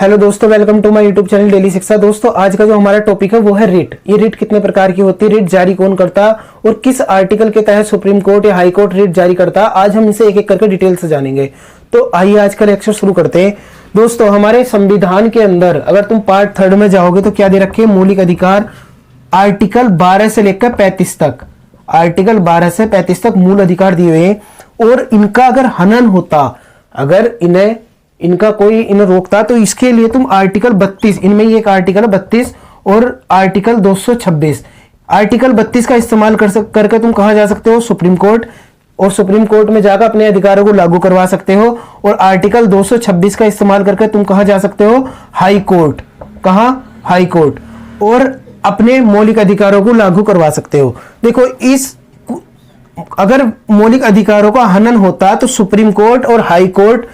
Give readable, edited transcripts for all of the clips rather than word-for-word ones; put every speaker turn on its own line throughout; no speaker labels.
Hello दोस्तों, welcome to my YouTube channel daily Shiksha. दोस्तों, आज का जो हमारा टॉपिक है वो है रिट। ये रिट कितने प्रकार की होती है, रिट जारी कौन करता और किस आर्टिकल के तहत सुप्रीम कोर्ट या हाई कोर्ट रिट जारी करता, आज हम इसे एक एक करके डिटेल से जानेंगे। तो आइए आज का लेक्चर शुरू करते हैं। दोस्तों, हमारे संविधान के अंदर अगर तुम पार्ट 3 में जाओगे तो क्या दे रखे हैं, मौलिक अधिकार आर्टिकल 12 से लेकर 35 तक, आर्टिकल 12 से 35 तक मूल अधिकार दिए हुए हैं। और इनका अगर हनन होता, अगर इनका कोई इन्हें रोकता तो इसके लिए तुम आर्टिकल 32, इनमें ही एक आर्टिकल 32 और आर्टिकल 226, आर्टिकल 32 का इस्तेमाल करके तुम कहां जा सकते हो, सुप्रीम कोर्ट, और सुप्रीम कोर्ट में जाकर अपने अधिकारों को लागू करवा सकते हो। और आर्टिकल 226 का इस्तेमाल करके तुम कहां जा सकते हो, हाई कोर्ट, कहां, हाई कोर्ट, और अपने मौलिक अधिकारों को लागू करवा सकते हो। देखो, अगर मौलिक अधिकारों का हनन होता तो सुप्रीम कोर्ट और हाई कोर्ट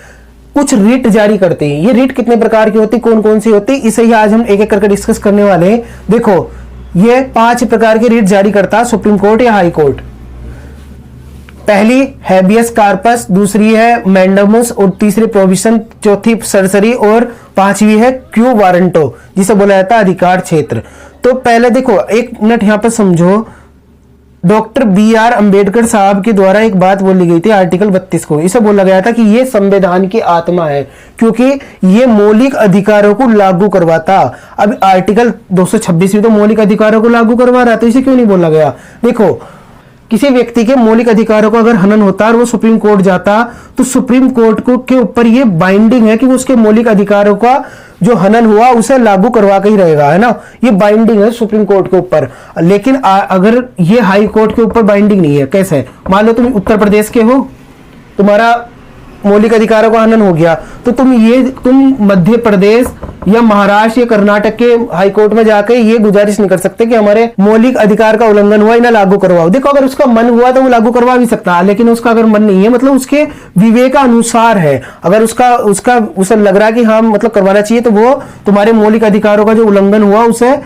कुछ रिट जारी करते हैं। ये रिट कितने प्रकार की होती, कौन कौन सी होती, इसे ही आज हम एक एक करके डिस्कस करने वाले हैं। देखो, ये 5 प्रकार की रिट जारी करता सुप्रीम कोर्ट या हाई कोर्ट। पहली हैबियस कार्पस, दूसरी है मैंडेमस, और तीसरी प्रोविजन, चौथी सर्सरी, और पांचवी है क्यू वारंटो, जिसे बोला जाता है अधिकार क्षेत्र। तो पहले देखो, एक मिनट यहां पर समझो। डॉक्टर BR अंबेडकर साहब के द्वारा एक बात बोली गई थी आर्टिकल 32 को, इसे बोला गया था कि यह संविधान की आत्मा है, क्योंकि यह मौलिक अधिकारों को लागू करवाता। अब आर्टिकल 226 भी तो मौलिक अधिकारों को लागू करवा रहा है, तो इसे क्यों नहीं बोला गया। देखो, किसी व्यक्ति के मौलिक अधिकारों का अगर हनन होता और वो सुप्रीम कोर्ट जाता तो सुप्रीम कोर्ट को के ऊपर ये बाइंडिंग है कि वो उसके मौलिक अधिकारों का जो हनन हुआ उसे लागू करवा के ही रहेगा, है ना। ये बाइंडिंग है सुप्रीम कोर्ट के ऊपर। लेकिन अगर ये हाई कोर्ट के ऊपर बाइंडिंग नहीं है, कैसे, मान लो तुम उत्तर प्रदेश के हो, तुम्हारा मौलिक अधिकारों का हनन हो गया, तो तुम मध्य प्रदेश या महाराष्ट्र या कर्नाटक के हाई कोर्ट में जाकर ये गुजारिश नहीं कर सकते कि हमारे मौलिक अधिकार का उल्लंघन हुआ, इन्हें लागू करवाओ। देखो, अगर उसका मन हुआ तो वो लागू करवा भी सकता है, लेकिन उसका अगर मन नहीं है, मतलब उसके विवेकानुसार है, अगर उसे लग रहा है कि हाँ मतलब करवाना चाहिए, तो वो तुम्हारे मौलिक अधिकारों का जो उल्लंघन हुआ, उसे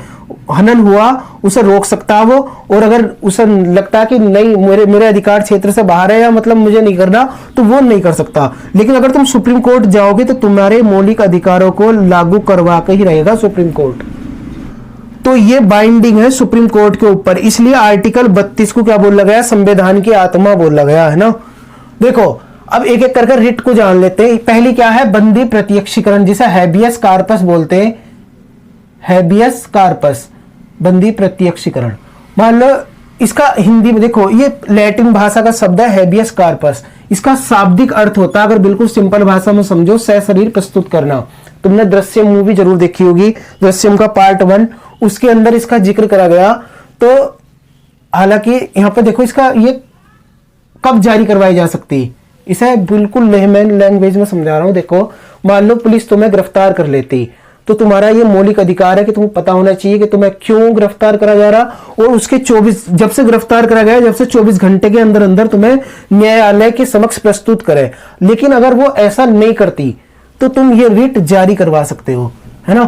हनन हुआ, उसे रोक सकता है वो। और अगर उसे लगता है कि नहीं, मेरे अधिकार क्षेत्र से बाहर है या मतलब मुझे नहीं करना, तो वो नहीं कर सकता। लेकिन अगर तुम सुप्रीम कोर्ट जाओगे तो तुम्हारे मौलिक अधिकारों को लागू करवा के ही रहेगा सुप्रीम कोर्ट। तो ये बाइंडिंग है सुप्रीम कोर्ट के ऊपर, इसलिए आर्टिकल 32 को क्या बोला गया, संविधान की आत्मा बोला गया, है ना। देखो, अब एक एक करके रिट को जान लेते हैं। पहली क्या है, बंदी प्रत्यक्षीकरण, जिसे हैबियस कार्पस बोलते हैं, हैबियस कार्पस, बंदी प्रत्यक्षीकरण। मान लो इसका हिंदी में देखो, ये लैटिन भाषा का शब्द है हैबियस कार्पस। इसका शाब्दिक अर्थ होता है, अगर बिल्कुल सिंपल भाषा में समझो, सशरीर प्रस्तुत करना। तुमने दृश्यम मूवी जरूर देखी होगी, दृश्यम का पार्ट 1, उसके अंदर इसका जिक्र करा गया। तो हालांकि यहां पर देखो, इसका ये कब जारी करवाई जा सकती, इसे बिल्कुल लेमैन लैंग्वेज में समझा रहा हूं। देखो, मान लो पुलिस तुम्हें गिरफ्तार कर लेती, तो तुम्हारा ये मौलिक अधिकार है कि तुम्हें पता होना चाहिए कि तुम्हें क्यों गिरफ्तार करा जा रहा, और उसके 24, जब से गिरफ्तार करा गया, जब से 24 घंटे के अंदर अंदर तुम्हें न्यायालय के समक्ष प्रस्तुत करे। लेकिन अगर वो ऐसा नहीं करती तो तुम ये रिट जारी करवा सकते हो, है ना।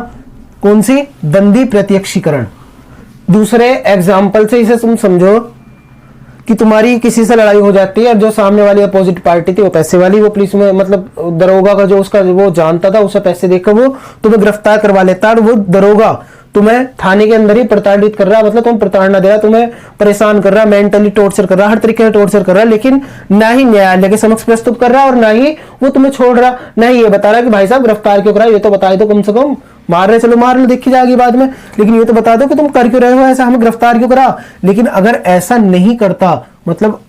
कौन सी, बंदी प्रत्यक्षीकरण। दूसरे एग्जाम्पल से इसे तुम समझो कि तुम्हारी किसी से लड़ाई हो जाती है, और जो सामने वाली अपोजिट पार्टी थी वो पैसे वाली, वो पुलिस में मतलब दरोगा का जो उसका वो जानता था, उसे पैसे देकर वो तुम्हें गिरफ्तार करवा लेता है। और वो दरोगा तुम्हें थाने के अंदर ही प्रताड़ित कर रहा, मतलब तुम प्रताड़ना दे रहा, तुम्हें परेशान कर रहा, मेंटली टॉर्चर कर रहा, हर तरीके से टॉर्चर कर रहा, लेकिन ना ही न्यायालय के समक्ष प्रस्तुत कर रहा और ना ही वो तुम्हें छोड़ रहा, ना ही ये बता रहा कि भाई साहब गिरफ्तार क्यों करा, ये तो बता दो, कम से कम मार रहे चलो मार लो, देखी जाएगी बाद में, लेकिन ये तो बता दो कि तुम कर क्यों रहे हो ऐसा, हमें गिरफ्तार क्यों करा। लेकिन अगर ऐसा नहीं करता, मतलब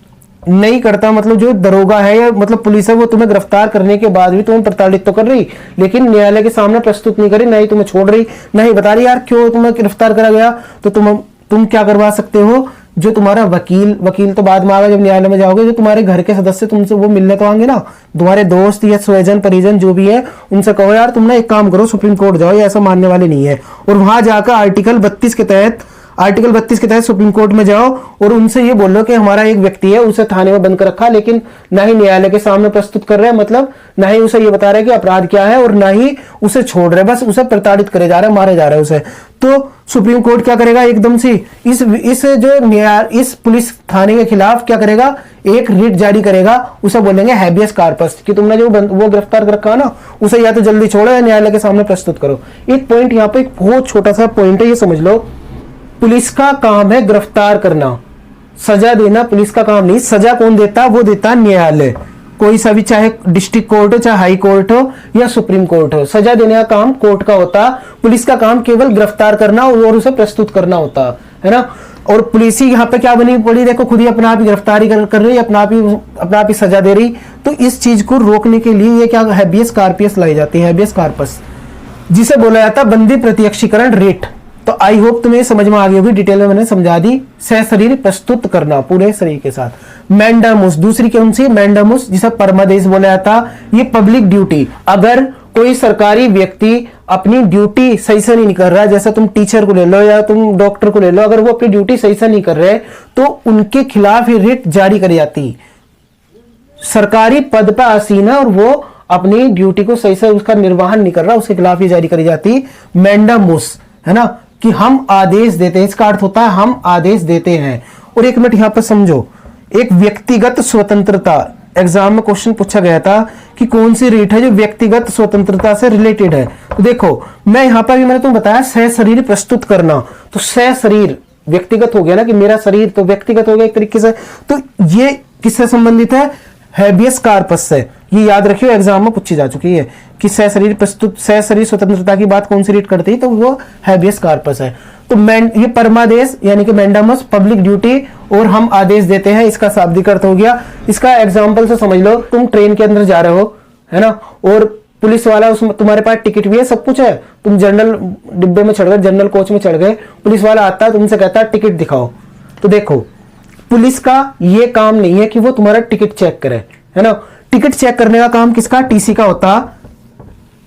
जो दरोगा है या मतलब पुलिस है, वो तुम्हें गिरफ्तार करने के बाद भी तुम्हें प्रताड़ित तो कर रही, लेकिन न्यायालय के सामने प्रस्तुत नहीं करी, नहीं तुम्हें छोड़ रही, नहीं बता रही यार क्यों तुम्हें गिरफ्तार करा गया, तो तुम क्या करवा सकते हो, जो तुम्हारा वकील तो बाद में आएगा जब न्यायालय में जाओगे, जो तुम्हारे घर के सदस्य तुमसे वो मिलने तो आएंगे ना, तुम्हारे दोस्त या स्वजन परिजन जो भी है, उनसे कहो यार तुम ना एक काम करो, सुप्रीम कोर्ट जाओ, ये ऐसा मानने वाले नहीं है। और वहां जाकर आर्टिकल 32 के तहत आर्टिकल 32 के तहत सुप्रीम कोर्ट में जाओ और उनसे ये बोलो कि हमारा एक व्यक्ति है, उसे थाने में बंद कर रखा, लेकिन ना ही न्यायालय के सामने प्रस्तुत कर रहे हैं, मतलब ना ही उसे ये बता रहे कि अपराध क्या है और ना ही उसे छोड़ रहे, बस उसे प्रताड़ित करे जा रहे हैं, मारे जा रहे हैं उसे। तो सुप्रीम कोर्ट क्या करेगा, एकदम से इस पुलिस थाने के खिलाफ क्या करेगा, एक रिट जारी करेगा, उसे बोलेंगे हैबियस कार्पस, कि तुमने जो वो गिरफ्तार कर रखा ना, उसे या तो जल्दी छोड़ो या न्यायालय के सामने प्रस्तुत करो। एक पॉइंट यहाँ पे, एक बहुत छोटा सा पॉइंट है, ये समझ लो, पुलिस का काम है गिरफ्तार करना, सजा देना पुलिस का काम नहीं। सजा कौन देता, वो देता न्यायालय, कोई सा भी, चाहे डिस्ट्रिक्ट कोर्ट हो, चाहे हाई कोर्ट हो या सुप्रीम कोर्ट हो, सजा देने का काम कोर्ट का होता। पुलिस का काम केवल गिरफ्तार करना और उसे प्रस्तुत करना होता है ना। और पुलिस ही यहाँ पे क्या बनी पड़ी, देखो खुद ही अपना आप गिरफ्तारी कर रही है, अपना आप ही सजा दे रही। तो इस चीज को रोकने के लिए ये क्या हैबियस कार्पियस लाई जाती है, हैबियस कार्पस, जिसे बोला जाता है बंदी प्रत्यक्षीकरण रेट। तो आई होप तुम्हें समझ में आ गई होगी, डिटेल में मैंने समझा दी। सशरीर प्रस्तुत करना पूरे शरीर के साथ। मैंडामुस, दूसरी कौन सी, मैंडामुस, जिसे परमादेश बोला जाता, ये पब्लिक ड्यूटी। अगर कोई सरकारी व्यक्ति अपनी ड्यूटी सही से नहीं कर रहा है, जैसे तुम टीचर को ले लो या तुम डॉक्टर को ले लो, अगर वो अपनी ड्यूटी सही से नहीं कर रहे तो उनके खिलाफ ही रिट जारी करी जाती। सरकारी पद पर आसीन है और वो अपनी ड्यूटी को सही से उसका निर्वहन नहीं कर रहा, उसके खिलाफ ही जारी करी जाती मैंडामुस, है ना, कि हम आदेश देते हैं। इसका अर्थ होता है हम आदेश देते हैं। और एक मिनट यहां पर समझो, एक व्यक्तिगत स्वतंत्रता, एग्जाम में क्वेश्चन पूछा गया था कि कौन सी रीट है जो व्यक्तिगत स्वतंत्रता से रिलेटेड है। तो देखो मैं यहां पर भी मैंने तुम बताया सशरीर प्रस्तुत करना, तो सशरीर व्यक्तिगत हो गया ना, कि मेरा शरीर तो व्यक्तिगत हो गया एक तरीके से। तो ये किससे संबंधित है, हैबियस कार्पस से। ये याद रखियो, एग्जाम में पूछी जा चुकी है कि सशरीर प्रस्तुत, सशरीर स्वतंत्रता की बात कौन सी रीट करती है, तो वो हैबियस कार्पस है। तो ये परमादेश यानी कि मैंडामस पब्लिक ड्यूटी और हम आदेश देते हैं, इसका शाब्दिक अर्थ हो गया। इसका एग्जाम्पल से समझ लो, तुम ट्रेन के अंदर जा रहे हो, है ना, और पुलिस वाला उसमें तुम्हारे पास टिकट भी है, सब कुछ है, तुम जनरल डिब्बे में चढ़ गए, जनरल कोच में चढ़ गए, पुलिस वाला आता है तुमसे कहता है टिकट दिखाओ। तो देखो पुलिस का ये काम नहीं है कि वो तुम्हारा टिकट चेक करे, है ना। टिकट चेक करने का काम किसका, टीसी का होता,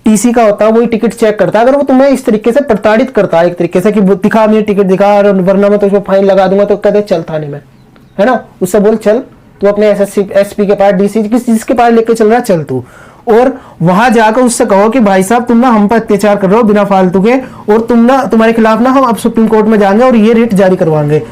टीसी का होता, वही टिकट चेक करता। अगर वो तुम्हें इस तरीके से प्रताड़ित करता है एक तरीके से कि दिखा मुझे टिकट दिखा, वरना मैं तो उसमें फाइन लगा दूंगा, तो कहते चल थाने में, है ना, उससे बोल चल तू अपने एसपी के पास, डीसी जिसके पास लेके चल रहा चल तू, और वहां जाकर उससे कहो कि भाई साहब तुम ना हम पर अत्याचार कर रहे हो बिना फालतू के, और तुम्हारे खिलाफ ना हम अब सुप्रीम कोर्ट में जाएंगे और ये रिट जारी करवाएंगे।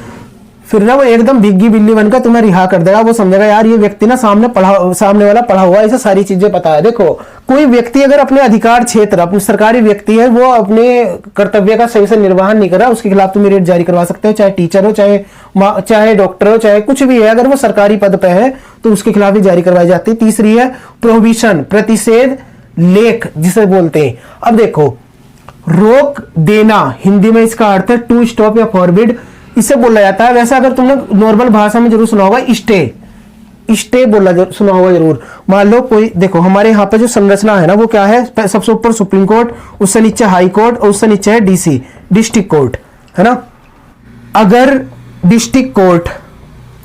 फिर ना वो एकदम भिग्गी बिल्ली बनकर तुम्हें रिहा कर देगा। वो समझेगा यार ये व्यक्ति ना सामने वाला पढ़ा हुआ है, इसे सारी चीजें पता है। देखो कोई व्यक्ति अगर अपने अधिकार क्षेत्र, अपने सरकारी व्यक्ति है, वो अपने कर्तव्य का सही से निर्वहन नहीं कर रहा, उसके खिलाफ तुम रेट जारी करवा सकते हो, चाहे टीचर हो, चाहे डॉक्टर हो, चाहे कुछ भी है। अगर वो सरकारी पद पे है तो उसके खिलाफ ही जारी करवाई जाती है। तीसरी है प्रोहिबिशन, प्रतिषेध लेख जिसे बोलते हैं। अब देखो रोक देना, हिंदी में इसका अर्थ है टू स्टॉप या फॉरबिड, इसे बोला जाता है। वैसे अगर तुमने नॉर्मल भाषा में जरूर सुना होगा स्टे, स्टे सुना होगा जरूर। मान लो कोई, देखो हमारे यहाँ पे जो संरचना है ना वो क्या है, सबसे ऊपर सुप्रीम कोर्ट, उससे नीचे हाई कोर्ट और उससे नीचे है डीसी, डिस्ट्रिक्ट कोर्ट, है ना। अगर डिस्ट्रिक्ट कोर्ट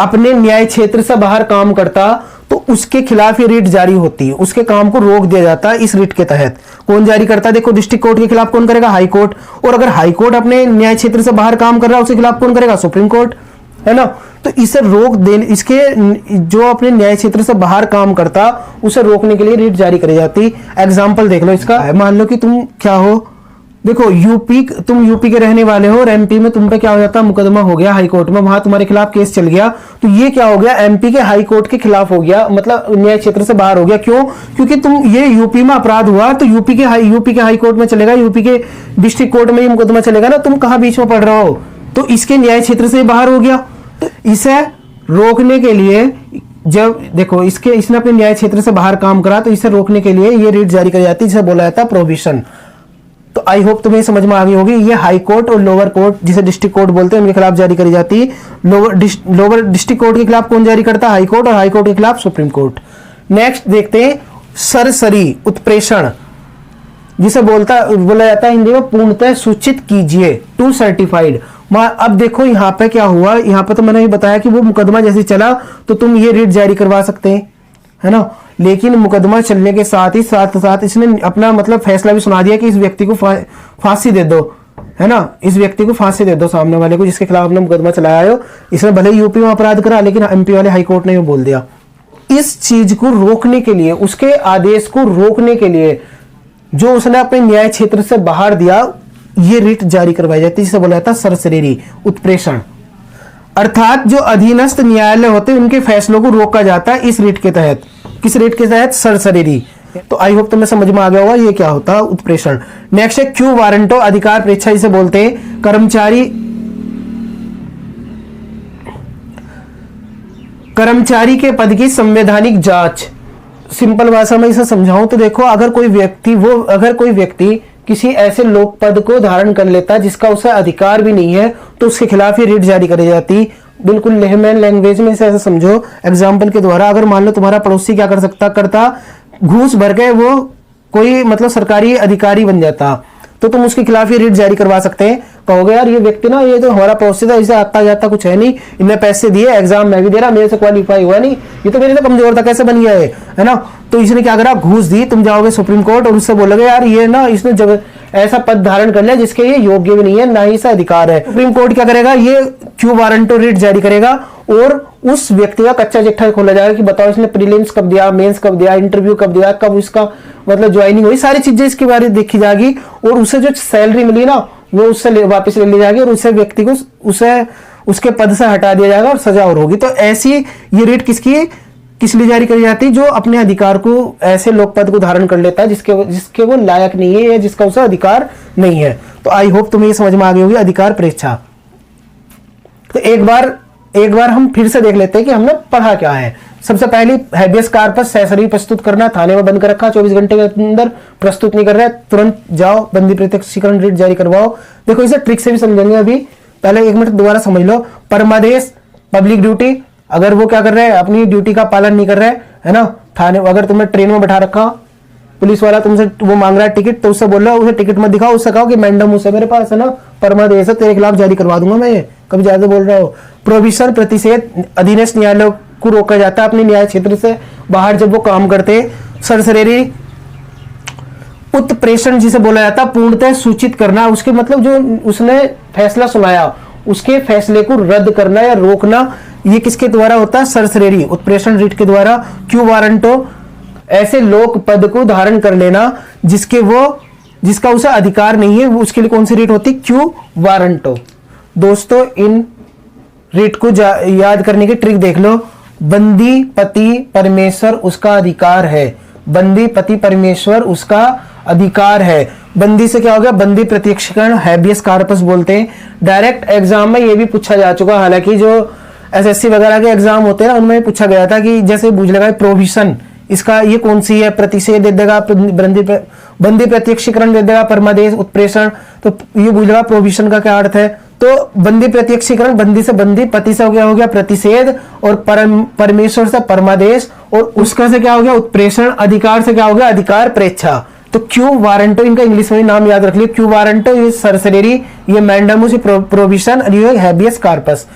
अपने न्याय क्षेत्र से बाहर काम करता तो उसके खिलाफ ये रिट जारी होती है, उसके काम को रोक दिया जाता है इस रिट के तहत। कौन जारी करता है, देखो डिस्ट्रिक्ट कोर्ट के खिलाफ कौन करेगा, हाई कोर्ट, और अगर हाई कोर्ट अपने न्याय क्षेत्र से बाहर काम कर रहा है उसके खिलाफ कौन करेगा, सुप्रीम कोर्ट, है ना। तो इसे रोक देने, इसके जो अपने न्याय क्षेत्र से बाहर काम करता उसे रोकने के लिए रिट जारी करी जाती। एग्जाम्पल देख लो इसका, मान लो कि तुम क्या हो, देखो तुम यूपी के रहने वाले हो और एमपी में तुम पे क्या हो जाता, मुकदमा हो गया हाई कोर्ट में, वहां तुम्हारे खिलाफ केस चल गया, तो ये क्या हो गया, एमपी के हाई कोर्ट के खिलाफ हो गया, मतलब न्याय क्षेत्र से बाहर हो गया। क्यों, क्योंकि तुम ये यूपी में अपराध हुआ तो यूपी के हाई कोर्ट में चलेगा, यूपी के डिस्ट्रिक्ट कोर्ट में ये मुकदमा चलेगा ना, तुम कहां बीच में पड़ रहे हो, तो इसके न्याय क्षेत्र से बाहर हो गया। तो इसे रोकने के लिए, जब देखो इसने अपने न्याय क्षेत्र से बाहर काम करा तो इसे रोकने के लिए ये रिट जारी करी जाती है, जिसे बोला जाता है प्रोहिबिशन। तो आई होप तुम्हें समझ में आ गई होगी। ये हाई कोर्ट और लोअर कोर्ट जिसे डिस्ट्रिक्ट कोर्ट बोलते हैं उनके खिलाफ जारी करी जाती है। लोअर डिस्ट्रिक्ट कोर्ट के खिलाफ कौन जारी करता है, हाई कोर्ट, और हाई कोर्ट के खिलाफ सुप्रीम कोर्ट। नेक्स्ट देखते हैं सरसरी उत्प्रेषण, जिसे बोला जाता है हिंदी में पूर्णतः सूचित कीजिए, टू सर्टिफाइड। अब देखो यहाँ पे क्या हुआ, यहाँ पे तो मैंने ये बताया कि वो मुकदमा जैसे चला तो तुम ये रिट जारी करवा सकते हैं, है ना। लेकिन मुकदमा चलने के साथ इसने अपना मतलब फैसला भी सुना दिया कि इस व्यक्ति को फांसी दे दो, है ना, इस व्यक्ति को फांसी दे दो, सामने वाले को जिसके खिलाफ आपने मुकदमा चलाया हो, इसने भले यूपी में अपराध करा लेकिन एमपी वाले हाई कोर्ट ने ये बोल दिया। इस चीज को रोकने के लिए, उसके आदेश को रोकने के लिए जो उसने अपने न्याय क्षेत्र से बाहर दिया, ये रिट जारी करवाई जाती है, जिसे बोला जाता है सरसरेरी उत्प्रेषण। अर्थात जो अधीनस्थ न्यायालय होते हैं उनके फैसलों को रोका जाता है इस रिट के तहत। किस रिट के तहत? सरसरेरी। तो आई होप तुम्हें समझ में आ गया होगा ये क्या होता है उत्प्रेषण। नेक्स्ट है क्यू वारंटो, अधिकार परीक्षा जिसे बोलते हैं। कर्मचारी के पद की संवैधानिक जांच। सिंपल भाषा में इसे समझाऊं तो देखो, अगर कोई व्यक्ति किसी ऐसे लोक पद को धारण कर लेता है जिसका उसे अधिकार भी नहीं है, तो उसके खिलाफ ही रिट जारी करी जाती। बिल्कुल लेमैन लैंग्वेज में इसे ऐसे समझो एग्जाम्पल के द्वारा। अगर मान लो तुम्हारा पड़ोसी क्या करता घूस भर के वो कोई मतलब सरकारी अधिकारी बन जाता, तो तुम उसके खिलाफ ही रिट जारी करवा सकते हैं। कहोगे यार ये व्यक्ति ना, ये तो हमारा पड़ोसी था, इसे आता जाता कुछ है नहीं, इन्हें पैसे दिए, एग्जाम में भी दे रहा, मेरे से क्वालिफाई हुआ नहीं, ये तो मेरे से कमजोर था, कैसे बन गया है ना। तो इसने क्या करा, घूस दी। तुम जाओगे सुप्रीम कोर्ट और उससे बोलोगे यार ये ना, इसने जब ऐसा पद धारण कर लिया जिसके ये योग्य भी नहीं है, ना ही इसका अधिकार है। सुप्रीम कोर्ट क्या करेगा, ये क्यू वारंटो रिट जारी करेगा और उस व्यक्ति का कच्चा चिट्ठा खोला जाएगा कि बताओ इसने प्रीलिम्स कब दिया, मेंस कब दिया, इंटरव्यू कब दिया, कब इसका मतलब ज्वाइनिंग हुई, सारी चीजें इसके बारे में देखी जाएगी और उसे जो सैलरी मिली ना वो उससे वापस ले ली जाएगी और उसे व्यक्ति को उसके पद से हटा दिया जाएगा और सजा और होगी। तो ऐसी ये रिट किस लिए जारी करी जाती है? जो अपने अधिकार को ऐसे लोक पद को धारण कर लेता है जिसके वो लायक नहीं है या जिसका उसे अधिकार नहीं है। तो आई होप तुम्हें ये समझ में आ गई होगी अधिकार परीक्षा। तो एक बार हम फिर से देख लेते हैं कि हमने पढ़ा क्या है। सबसे पहली हैबियस कार्पस सशरीर प्रस्तुत करना, थाने में बंद कर रखा, 24 घंटे के अंदर प्रस्तुत नहीं कर रहा है, तुरंत जाओ बंदी प्रत्यक्षीकरण रिट जारी करवाओ। देखो इसे ट्रिक से भी समझेंगे अभी, पहले 1 मिनट दोबारा समझ लो। परमादेश पब्लिक ड्यूटी, अगर वो क्या कर रहे हैं, अपनी ड्यूटी का पालन नहीं कर रहे है ना, थाने अगर तुम्हें ट्रेन में बैठा रखा, पुलिस वाला तुमसे वो मांग रहा है टिकट, तो उससे बोल रहा है उसे टिकट मत दिखाओ, उससे कहो कि मैंडम उसे मेरे पास है ना परमादेश है, तेरे खिलाफ जारी करवा दूंगा मैं, ये कभी ज्यादा बोल रहा हो। प्रोविशन प्रतिषेध, अधीनस्थ न्यायालय को रोका जाता है अपने न्याय क्षेत्र से बाहर जब वो काम करते। सरसरेरी उत्प्रेषण जिसे बोला जाता है, पूर्णतः सूचित करना, उसके मतलब जो उसने फैसला सुनाया उसके फैसले को रद्द करना या रोकना, ये किसके द्वारा होता है? सरसरेरी उत्प्रेषण रिट के द्वारा। क्यू वारंटो, ऐसे लोक पद को धारण कर लेना जिसका उसे अधिकार नहीं है, उसके लिए कौन सी रिट होती? Quo warranto. दोस्तों इन रिट को याद करने की ट्रिक देख लो। बंदी पति परमेश्वर उसका अधिकार है, बंदी पति परमेश्वर उसका अधिकार है। बंदी से क्या हो गया? बंदी प्रत्यक्षीकरण, हैबियस कार्पस बोलते हैं। डायरेक्ट एग्जाम में ये भी पूछा जा चुका, हालांकि जो एसएससी वगैरह के एग्जाम होते हैं ना उनमें पूछा गया था कि जैसे पूछ लगा प्रोविशन, इसका ये कौन सी है? प्रतिषेध दे देगा, बंदी प्रत्यक्षीकरण दे देगा, परमादेश उत्प्रेषण, तो ये पूछ लगा प्रोविशन का क्या अर्थ है? तो बंदी प्रत्यक्षीकरण, बंदी से बंदी, पति से हो गया प्रतिषेध, और परमेश्वर से परमादेश, और उसका से क्या हो गया? उत्प्रेषण। अधिकार से क्या हो गया? अधिकार परीक्षा। तो क्यू वारंटो, इनका इंग्लिश में नाम याद रख लिया, क्यू वारंटो, ये सरसरेरी, ये मैंडमस, प्रोविशन, ये हैबियस कार्पस।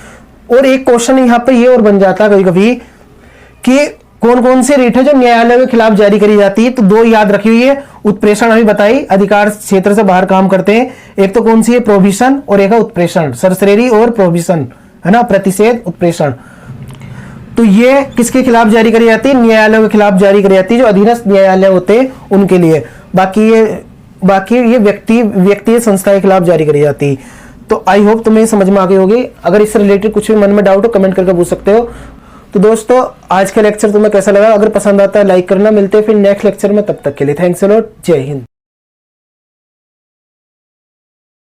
और एक क्वेश्चन यहाँ पे ये और बन जाता है कभी कभी कि कौन कौन सी रिट है जो न्यायालय के खिलाफ जारी करी जाती है? तो 2 याद रखी हुई है, उत्प्रेषण अभी बताई, अधिकार क्षेत्र से बाहर काम करते हैं। एक तो कौन सी है? प्रोविशन, और एक है उत्प्रेषण, सरसरेरी और प्रोविशन, है ना, प्रतिषेध उत्प्रेषण। तो ये किसके खिलाफ जारी करी जाती है? न्यायालयों के खिलाफ जारी करी जाती है, जो अधीनस्थ न्यायालय होते हैं उनके लिए। बाकी ये व्यक्ति संस्था के खिलाफ जारी करी जाती है। तो आई होप तुम्हें समझ में आ गई होगी। अगर इससे रिलेटेड कुछ भी मन में डाउट हो कमेंट करके पूछ सकते हो। तो दोस्तों आज का लेक्चर तुम्हें कैसा लगा? अगर पसंद आता है लाइक करना। मिलते हैं फिर नेक्स्ट लेक्चर में, तब तक के लिए थैंक्स अ लॉट, जय हिंद।